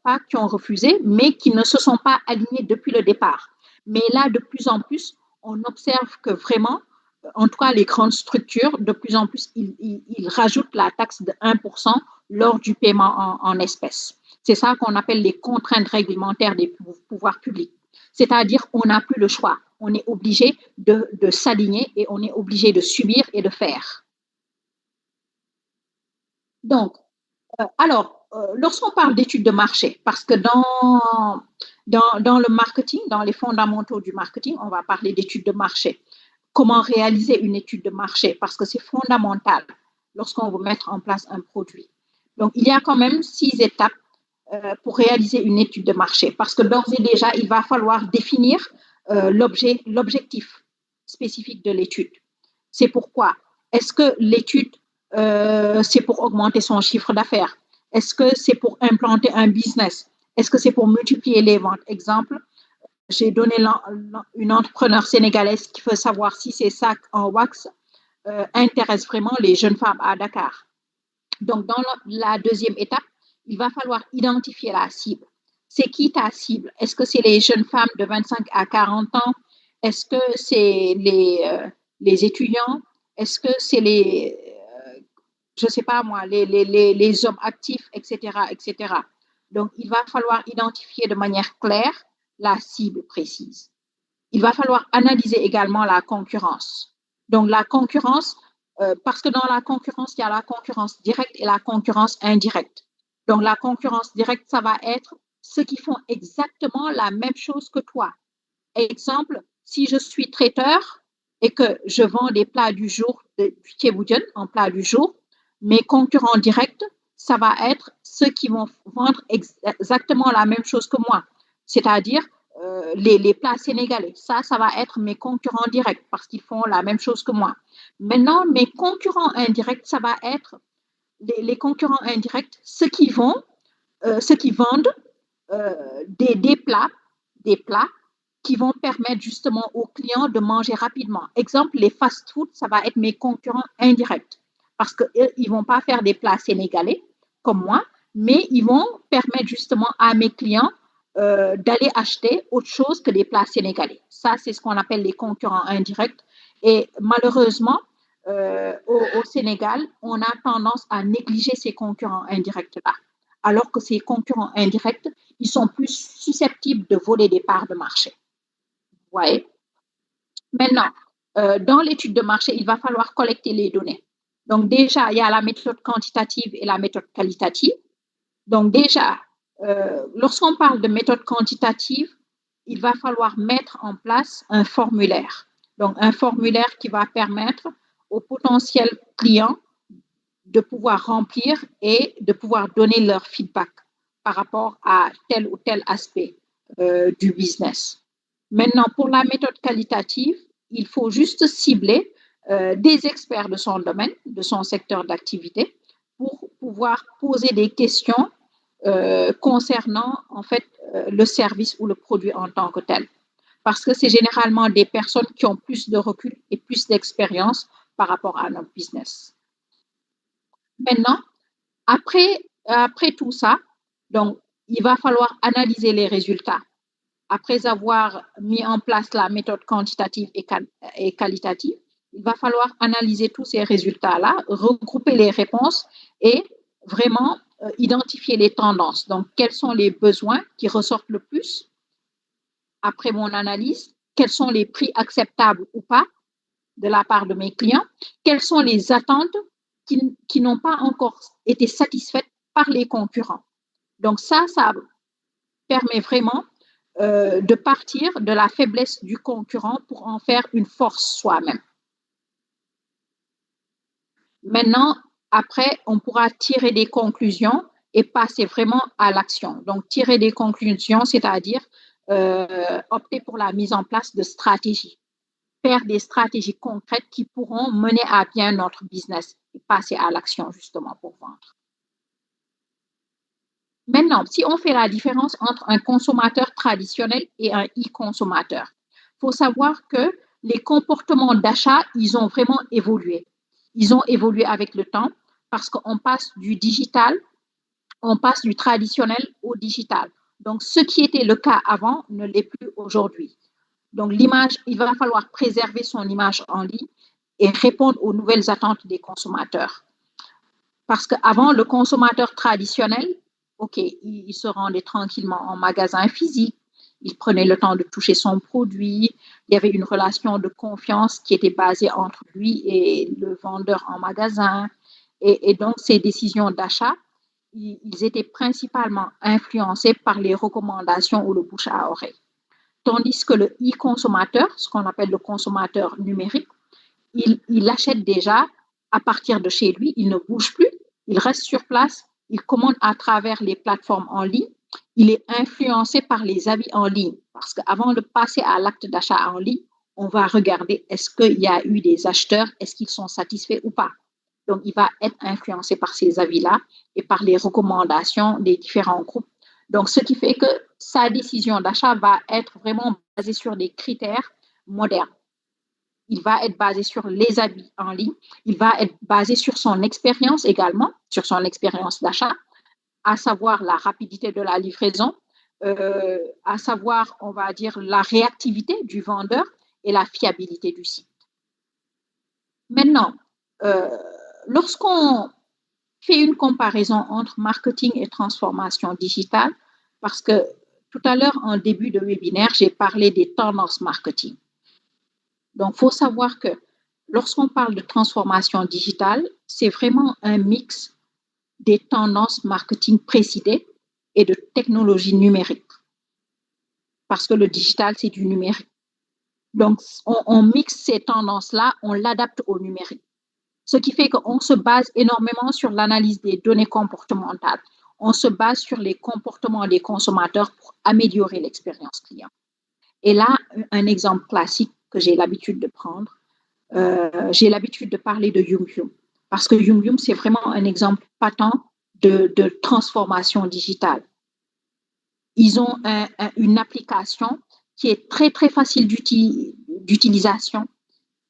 pas qui ont refusé, mais qui ne se sont pas alignés depuis le départ. Mais là, de plus en plus, on observe que vraiment, en tout cas les grandes structures, de plus en plus, ils rajoutent la taxe de 1% lors du paiement en espèces. C'est ça qu'on appelle les contraintes réglementaires des pouvoirs publics. C'est-à-dire qu'on n'a plus le choix. On est obligé de s'aligner et on est obligé de subir et de faire. Donc, lorsqu'on parle d'études de marché, parce que dans le marketing, dans les fondamentaux du marketing, on va parler d'études de marché. Comment réaliser une étude de marché, parce que c'est fondamental lorsqu'on veut mettre en place un produit. Donc, il y a quand même 6 étapes pour réaliser une étude de marché, parce que d'ores et déjà, il va falloir définir l'objectif spécifique de l'étude. C'est pourquoi. Est-ce que l'étude, c'est pour augmenter son chiffre d'affaires? Est-ce que c'est pour implanter un business? Est-ce que c'est pour multiplier les ventes? Exemple, j'ai donné une entrepreneur sénégalaise qui veut savoir si ses sacs en wax intéressent vraiment les jeunes femmes à Dakar. Donc, dans la deuxième étape, il va falloir identifier la cible. C'est qui ta cible? Est-ce que c'est les jeunes femmes de 25 à 40 ans? Est-ce que c'est les étudiants? Est-ce que c'est je ne sais pas moi, les hommes actifs, etc., etc. Donc, il va falloir identifier de manière claire la cible précise. Il va falloir analyser également la concurrence. Donc, la concurrence, parce que dans la concurrence, il y a la concurrence directe et la concurrence indirecte. Donc, la concurrence directe, ça va être ceux qui font exactement la même chose que toi. Exemple, si je suis traiteur et que je vends des plats du jour, du Thieboudian en plat du jour, mes concurrents directs, ça va être ceux qui vont vendre exactement la même chose que moi, c'est-à-dire les plats sénégalais. Ça va être mes concurrents directs parce qu'ils font la même chose que moi. Maintenant, mes concurrents indirects, ça va être les concurrents indirects, ceux qui vendent des plats qui vont permettre justement aux clients de manger rapidement. Exemple, les fast-food, ça va être mes concurrents indirects parce qu'ils ne vont pas faire des plats sénégalais comme moi, mais ils vont permettre justement à mes clients d'aller acheter autre chose que des plats sénégalais. Ça, c'est ce qu'on appelle les concurrents indirects. Et malheureusement, au Sénégal, on a tendance à négliger ces concurrents indirects-là, alors que ces concurrents indirects, ils sont plus susceptibles de voler des parts de marché. Ouais. Maintenant, dans l'étude de marché, il va falloir collecter les données. Donc déjà, il y a la méthode quantitative et la méthode qualitative. Donc déjà, lorsqu'on parle de méthode quantitative, il va falloir mettre en place un formulaire. Donc un formulaire qui va permettre aux potentiels clients de pouvoir remplir et de pouvoir donner leur feedback par rapport à tel ou tel aspect du business. Maintenant, pour la méthode qualitative, il faut juste cibler des experts de son domaine, de son secteur d'activité, pour pouvoir poser des questions concernant en fait le service ou le produit en tant que tel. Parce que c'est généralement des personnes qui ont plus de recul et plus d'expérience par rapport à notre business. Maintenant, après tout ça, donc, il va falloir analyser les résultats. Après avoir mis en place la méthode quantitative et qualitative, il va falloir analyser tous ces résultats-là, regrouper les réponses et vraiment identifier les tendances. Donc, quels sont les besoins qui ressortent le plus après mon analyse? Quels sont les prix acceptables ou pas de la part de mes clients? Quelles sont les attentes qui n'ont pas encore été satisfaites par les concurrents? Donc ça permet vraiment de partir de la faiblesse du concurrent pour en faire une force soi-même. Maintenant, après, on pourra tirer des conclusions et passer vraiment à l'action. Donc, tirer des conclusions, c'est-à-dire opter pour la mise en place de stratégies, faire des stratégies concrètes qui pourront mener à bien notre business et passer à l'action justement pour vendre. Maintenant, si on fait la différence entre un consommateur traditionnel et un e-consommateur, il faut savoir que les comportements d'achat, ils ont vraiment évolué. Ils ont évolué avec le temps parce qu'on passe du digital, on passe du traditionnel au digital. Donc, ce qui était le cas avant ne l'est plus aujourd'hui. Donc, l'image, il va falloir préserver son image en ligne et répondre aux nouvelles attentes des consommateurs. Parce qu'avant, le consommateur traditionnel, OK, il se rendait tranquillement en magasin physique, il prenait le temps de toucher son produit, il y avait une relation de confiance qui était basée entre lui et le vendeur en magasin. Et donc, ces décisions d'achat, ils étaient principalement influencés par les recommandations ou le bouche à oreille. Tandis que le e-consommateur, ce qu'on appelle le consommateur numérique, il achète déjà à partir de chez lui, il ne bouge plus, il reste sur place, il commande à travers les plateformes en ligne, il est influencé par les avis en ligne. Parce qu'avant de passer à l'acte d'achat en ligne, on va regarder est-ce qu'il y a eu des acheteurs, est-ce qu'ils sont satisfaits ou pas. Donc, il va être influencé par ces avis-là et par les recommandations des différents groupes. Donc, ce qui fait que sa décision d'achat va être vraiment basée sur des critères modernes. Il va être basé sur les avis en ligne, il va être basé sur son expérience également, sur son expérience d'achat, à savoir la rapidité de la livraison, à savoir, on va dire, la réactivité du vendeur et la fiabilité du site. Maintenant, euh, lorsqu'on fait une comparaison entre marketing et transformation digitale, parce que tout à l'heure, en début de webinaire, j'ai parlé des tendances marketing. Donc, il faut savoir que lorsqu'on parle de transformation digitale, c'est vraiment un mix des tendances marketing précédées et de technologies numériques. Parce que le digital, c'est du numérique. Donc, on mixe ces tendances-là, on l'adapte au numérique. Ce qui fait qu'on se base énormément sur l'analyse des données comportementales. On se base sur les comportements des consommateurs pour améliorer l'expérience client. Et là, un exemple classique que j'ai l'habitude de prendre, j'ai l'habitude de parler de Yum Yum. Parce que Yum Yum, c'est vraiment un exemple patent de transformation digitale. Ils ont une application qui est très, très facile d'utilisation.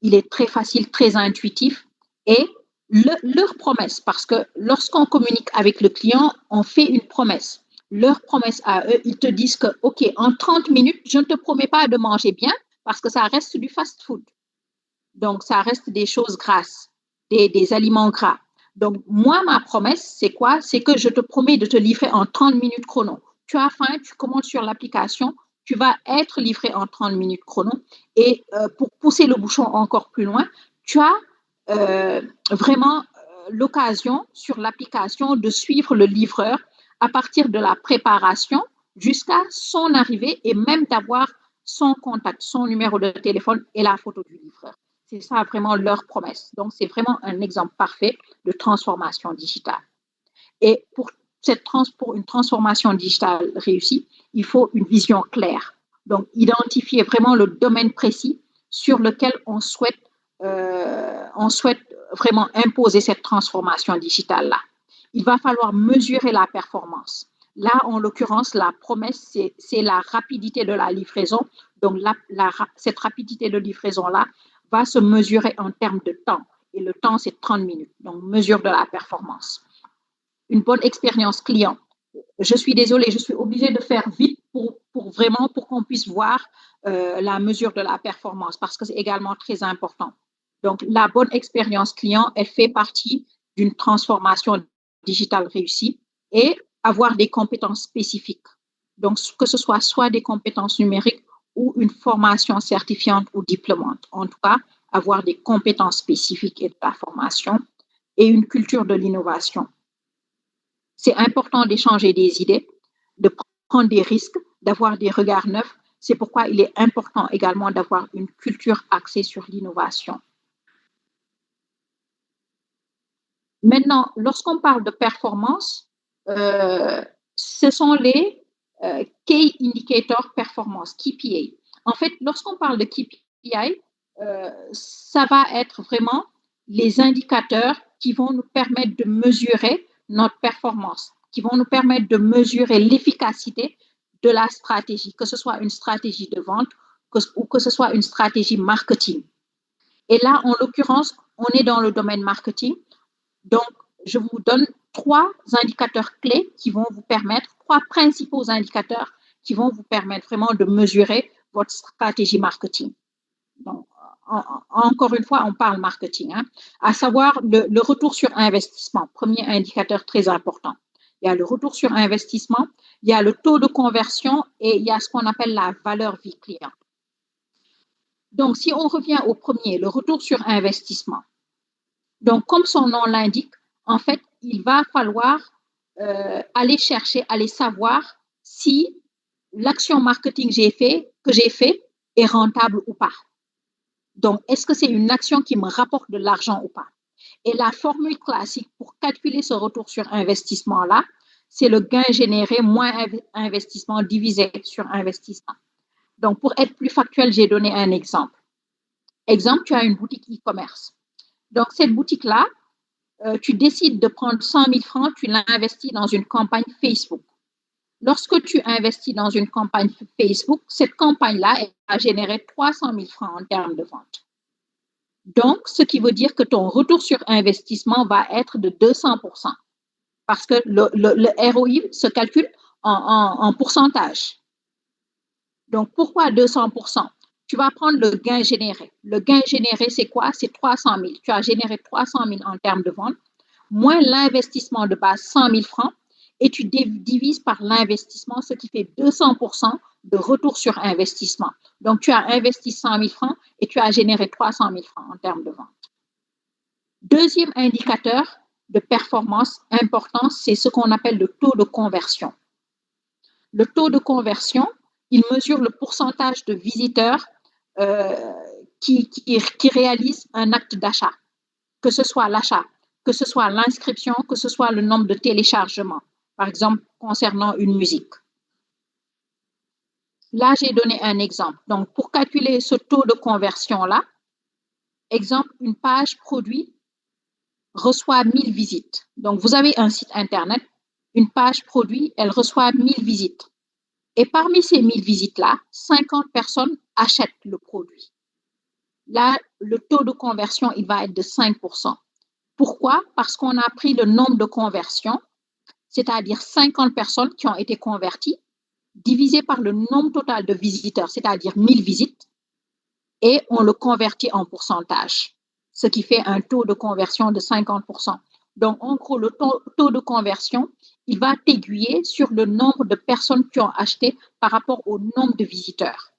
Il est très facile, très intuitif. Et leur promesse, parce que lorsqu'on communique avec le client, on fait une promesse. Leur promesse à eux, ils te disent que, OK, en 30 minutes, je ne te promets pas de manger bien parce que ça reste du fast-food. Donc, ça reste des choses grasses, des aliments gras. Donc, moi, ma promesse, c'est quoi? C'est que je te promets de te livrer en 30 minutes chrono. Tu as faim, tu commandes sur l'application, tu vas être livré en 30 minutes chrono. Et pour pousser le bouchon encore plus loin, tu as vraiment l'occasion sur l'application de suivre le livreur à partir de la préparation jusqu'à son arrivée et même d'avoir son contact, son numéro de téléphone et la photo du livreur. C'est ça vraiment leur promesse. Donc, c'est vraiment un exemple parfait de transformation digitale. Et pour une transformation digitale réussie, il faut une vision claire. Donc, identifier vraiment le domaine précis sur lequel on souhaite vraiment imposer cette transformation digitale-là. Il va falloir mesurer la performance. Là, en l'occurrence, la promesse, c'est la rapidité de la livraison. Donc, cette rapidité de livraison-là va se mesurer en termes de temps. Et le temps, c'est 30 minutes. Donc, mesure de la performance. Une bonne expérience client. Je suis désolée, je suis obligée de faire vite pour qu'on puisse voir la mesure de la performance parce que c'est également très important. Donc, la bonne expérience client, elle fait partie d'une transformation digitale réussie et avoir des compétences spécifiques. Donc, que ce soit des compétences numériques ou une formation certifiante ou diplômante. En tout cas, avoir des compétences spécifiques et de la formation et une culture de l'innovation. C'est important d'échanger des idées, de prendre des risques, d'avoir des regards neufs. C'est pourquoi il est important également d'avoir une culture axée sur l'innovation. Maintenant, lorsqu'on parle de performance, ce sont les Key Indicator Performance, KPI. En fait, lorsqu'on parle de KPI, ça va être vraiment les indicateurs qui vont nous permettre de mesurer notre performance, qui vont nous permettre de mesurer l'efficacité de la stratégie, que ce soit une stratégie de vente ou que ce soit une stratégie marketing. Et là, en l'occurrence, on est dans le domaine marketing. Donc, je vous donne trois indicateurs clés qui vont vous permettre, trois principaux indicateurs qui vont vous permettre vraiment de mesurer votre stratégie marketing. Donc, encore une fois, on parle marketing, à savoir le retour sur investissement, premier indicateur très important. Il y a le retour sur investissement, il y a le taux de conversion et il y a ce qu'on appelle la valeur vie client. Donc, si on revient au premier, le retour sur investissement. Donc, comme son nom l'indique, en fait, il va falloir aller chercher, aller savoir si l'action marketing que j'ai fait est rentable ou pas. Donc, est-ce que c'est une action qui me rapporte de l'argent ou pas? Et la formule classique pour calculer ce retour sur investissement-là, c'est le gain généré moins investissement divisé sur investissement. Donc, pour être plus factuel, j'ai donné un exemple. Exemple, tu as une boutique e-commerce. Donc, cette boutique-là, tu décides de prendre 100 000 francs, tu l'investis dans une campagne Facebook. Lorsque tu investis dans une campagne Facebook, cette campagne-là va générer 300 000 francs en termes de vente. Donc, ce qui veut dire que ton retour sur investissement va être de 200%, parce que le ROI se calcule en pourcentage. Donc, pourquoi 200%? Tu vas prendre le gain généré. Le gain généré, c'est quoi? C'est 300 000. Tu as généré 300 000 en termes de vente, moins l'investissement de base, 100 000 francs, et tu divises par l'investissement, ce qui fait 200% de retour sur investissement. Donc, tu as investi 100 000 francs et tu as généré 300 000 francs en termes de vente. Deuxième indicateur de performance important, c'est ce qu'on appelle le taux de conversion. Le taux de conversion, il mesure le pourcentage de visiteurs qui réalisent un acte d'achat, que ce soit l'achat, que ce soit l'inscription, que ce soit le nombre de téléchargements, par exemple concernant une musique. Là, j'ai donné un exemple. Donc, pour calculer ce taux de conversion-là, exemple, une page produit reçoit 1000 visites. Donc, vous avez un site Internet, une page produit, elle reçoit 1000 visites. Et parmi ces 1000 visites-là, 50 personnes achètent le produit. Là, le taux de conversion, il va être de 5%. Pourquoi? Parce qu'on a pris le nombre de conversions, c'est-à-dire 50 personnes qui ont été converties, divisé par le nombre total de visiteurs, c'est-à-dire 1000 visites, et on le convertit en pourcentage, ce qui fait un taux de conversion de 50%. Donc, en gros, le taux de conversion, il va t'aiguiller sur le nombre de personnes qui ont acheté par rapport au nombre de visiteurs.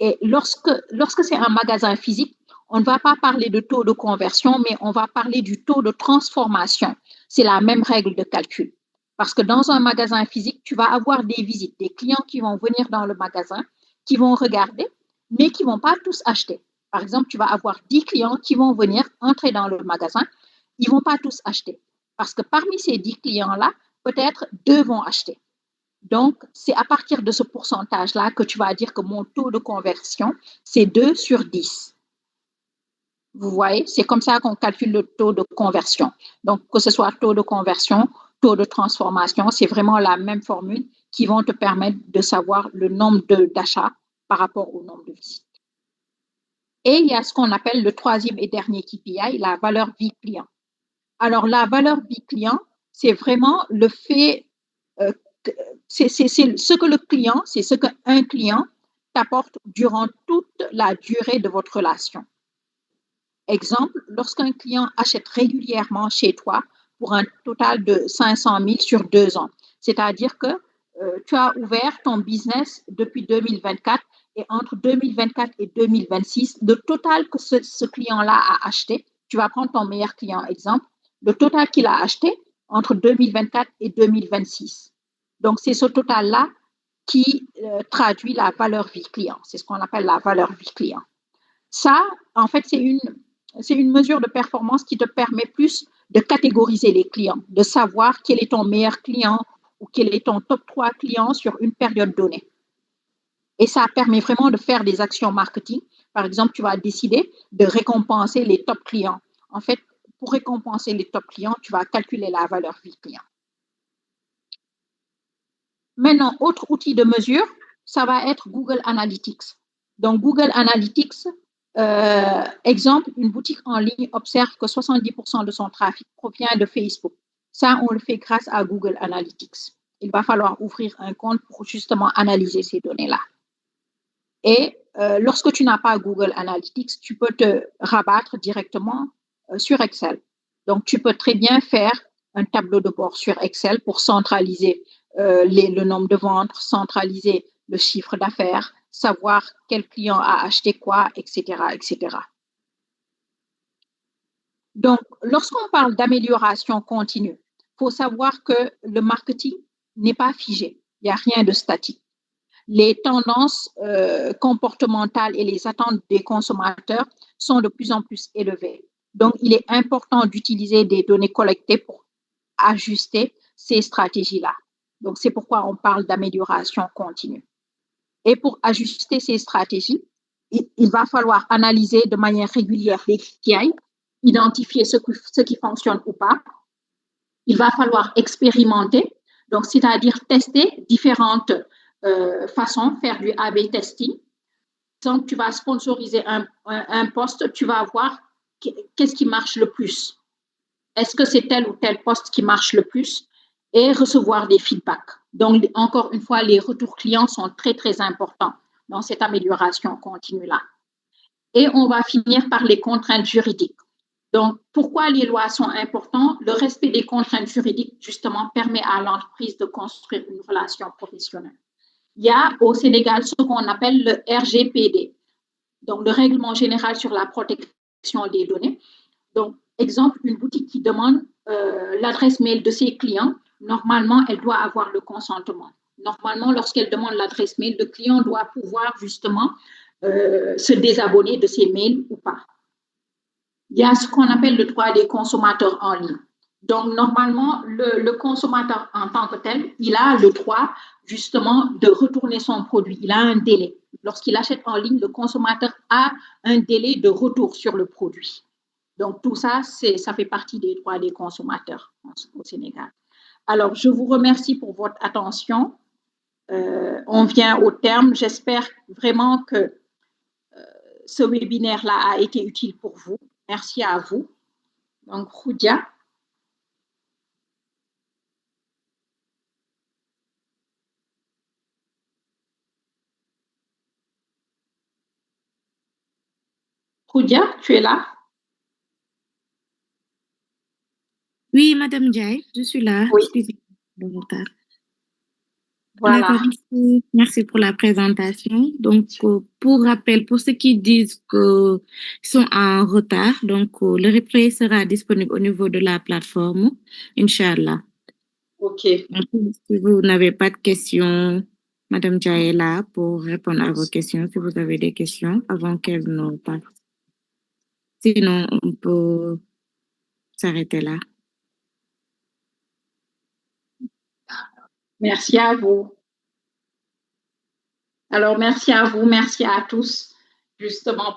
Et lorsque c'est un magasin physique, on ne va pas parler de taux de conversion, mais on va parler du taux de transformation. C'est la même règle de calcul. Parce que dans un magasin physique, tu vas avoir des visites, des clients qui vont venir dans le magasin, qui vont regarder, mais qui ne vont pas tous acheter. Par exemple, tu vas avoir 10 clients qui vont venir entrer dans le magasin, ils ne vont pas tous acheter. Parce que parmi ces 10 clients-là, peut-être 2 vont acheter. Donc, c'est à partir de ce pourcentage-là que tu vas dire que mon taux de conversion, c'est 2 sur 10. Vous voyez, c'est comme ça qu'on calcule le taux de conversion. Donc, que ce soit taux de conversion, taux de transformation, c'est vraiment la même formule qui vont te permettre de savoir le nombre d'achats par rapport au nombre de visites. Et il y a ce qu'on appelle le troisième et dernier KPI, la valeur vie client. Alors, la valeur vie client, c'est vraiment le fait, c'est ce que le client, c'est ce qu'un client t'apporte durant toute la durée de votre relation. Exemple, lorsqu'un client achète régulièrement chez toi pour un total de 500 000 sur 2 ans, c'est-à-dire que tu as ouvert ton business depuis 2024 et entre 2024 et 2026, le total que ce client-là a acheté, tu vas prendre ton meilleur client exemple, le total qu'il a acheté entre 2024 et 2026. Donc, c'est ce total-là qui traduit la valeur vie client. C'est ce qu'on appelle la valeur vie client. Ça, en fait, c'est une mesure de performance qui te permet plus de catégoriser les clients, de savoir quel est ton meilleur client ou quel est ton top 3 clients sur une période donnée. Et ça permet vraiment de faire des actions marketing. Par exemple, tu vas décider de récompenser les top clients. En fait, pour récompenser les top clients, tu vas calculer la valeur vie client. Maintenant, autre outil de mesure, ça va être Google Analytics. Donc, Google Analytics, exemple, une boutique en ligne observe que 70% de son trafic provient de Facebook. Ça, on le fait grâce à Google Analytics. Il va falloir ouvrir un compte pour justement analyser ces données-là. Et lorsque tu n'as pas Google Analytics, tu peux te rabattre directement sur Excel. Donc, tu peux très bien faire un tableau de bord sur Excel pour centraliser le nombre de ventes, centraliser le chiffre d'affaires, savoir quel client a acheté quoi, etc., etc. Donc, lorsqu'on parle d'amélioration continue, il faut savoir que le marketing n'est pas figé. Il n'y a rien de statique. Les tendances comportementales et les attentes des consommateurs sont de plus en plus élevées. Donc, il est important d'utiliser des données collectées pour ajuster ces stratégies-là. Donc, c'est pourquoi on parle d'amélioration continue. Et pour ajuster ces stratégies, il va falloir analyser de manière régulière les KPI, identifier ce qui fonctionne ou pas. Il va falloir expérimenter, donc c'est-à-dire tester différentes façons, faire du A/B testing. Donc, tu vas sponsoriser un poste, tu vas voir qu'est-ce qui marche le plus. Est-ce que c'est tel ou tel poste qui marche le plus et recevoir des feedbacks. Donc, encore une fois, les retours clients sont très, très importants dans cette amélioration continue-là. Et on va finir par les contraintes juridiques. Donc, pourquoi les lois sont importantes? Le respect des contraintes juridiques, justement, permet à l'entreprise de construire une relation professionnelle. Il y a au Sénégal ce qu'on appelle le RGPD, donc le Règlement général sur la protection des données. Donc, exemple, une boutique qui demande l'adresse mail de ses clients, normalement, elle doit avoir le consentement. Normalement, lorsqu'elle demande l'adresse mail, le client doit pouvoir justement se désabonner de ses mails ou pas. Il y a ce qu'on appelle le droit des consommateurs en ligne. Donc, normalement, le consommateur en tant que tel, il a le droit justement de retourner son produit. Il a un délai. Lorsqu'il achète en ligne, le consommateur a un délai de retour sur le produit. Donc, tout ça, ça fait partie des droits des consommateurs au Sénégal. Alors, je vous remercie pour votre attention. On vient au terme. J'espère vraiment que ce webinaire-là a été utile pour vous. Merci à vous. Donc, Khoudia. Khoudia, tu es là? Oui, Madame Jai, je suis là. Oui. Excusez-moi. le retard. Voilà. D'accord, merci. Merci pour la présentation. Donc, pour rappel, pour ceux qui disent qu'ils sont en retard, donc le replay sera disponible au niveau de la plateforme, Inch'Allah. OK. Donc, si vous n'avez pas de questions, Madame Dia est là pour répondre à vos questions, si vous avez des questions avant qu'elle ne parte. Sinon, on peut s'arrêter là. Merci à vous. Alors, merci à vous, merci à tous, justement.